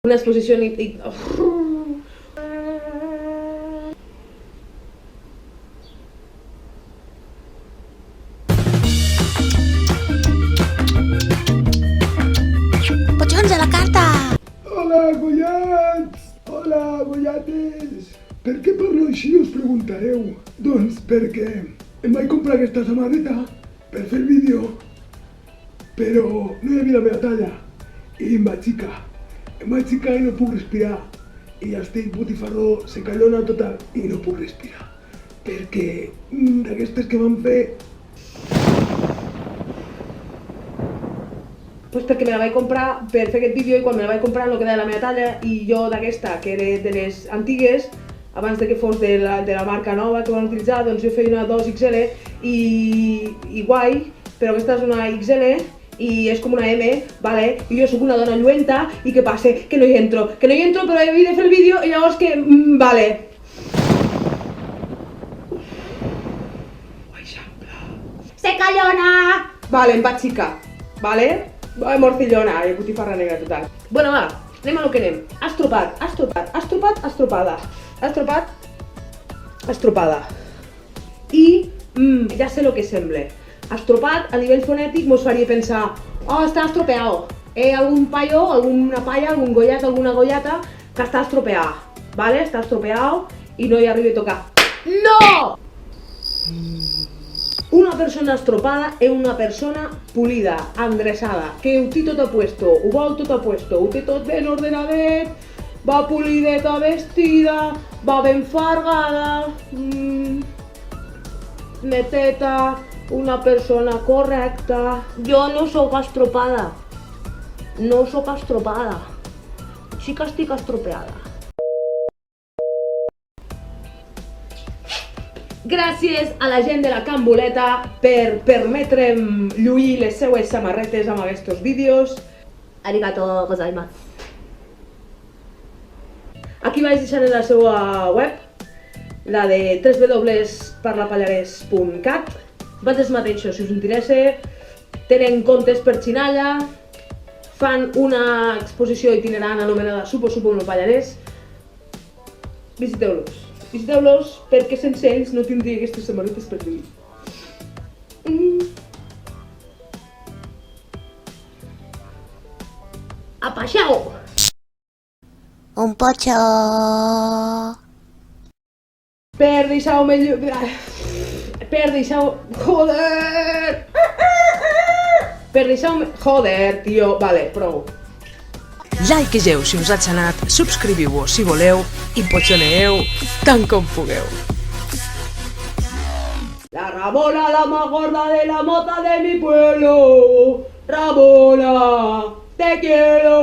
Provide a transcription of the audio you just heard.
Una exposición Pochons a la carta! Hola, Goyats! Hola, Goyates! Per què parlo així, us preguntareu? Doncs perquè em vaig comprar aquesta samarreta per fer el vídeo, però no hi havia la meva talla i em vaig xicar i no puc respirar i estic botifarró, secallona total i no puc respirar perquè d'aquestes que van fer. Pues perquè me la vaig comprar per fer aquest vídeo i quan me la vaig comprar no quedava la meva talla i jo d'aquesta, que era de les antigues, abans de que fos de la marca nova que van utilitzar, doncs jo feia una 2XL i guai, però aquesta és una XL i és com una M, vale? I jo sóc una dona lluenta i què passa? Que no hi entro, però he de fer el vídeo i llavors que... vale. Secallona! Vale, em vaig xicar, vale? Morcillona, botifarra negra total. Bueno, va, anem a lo que anem. Estropat, estropada. I ja sé lo que sembla. Estropat, a nivell fonètic, mos faria pensar està estropeado. Algun paio, alguna palla, algun gollat, alguna gollata que està estropeada, vale? Està estropeado i no hi arriba a tocar. No! Una persona estropada és una persona polida, endreçada, que ho té tot a puesto, ho vol tot a puesto, ho té tot ben ordenadet, va polideta vestida, va ben fargada, neteta, una persona correcta. Jo no sóc estropada. No sóc estropada. Sí que estic estropeada. Gràcies a la gent de la Camboleta per permetre'm lluir les seues samarretes amb aquests vídeos. Arigato gozaimasu. Aquí vaig deixar en la seva web, la de www.parlapallarès.cat. Vaig mateixos, si us interessa, tenen contes per Xinalla, fan una exposició itinerant anomenada Supo amb el Pallarès. Visiteu-los perquè sense ells no tindria aquestes samarretes per lluir. Apachao! Un pocho! Per deixar-me lluir... Joder! Per deixar-me... Joder, tio. Vale, prou. Likeegeu si us ha xanat, subscriviu-vos si voleu i potxoneeu tant com pugueu. La Ramona, la más gorda de la mota de mi pueblo. Ramona, te quiero.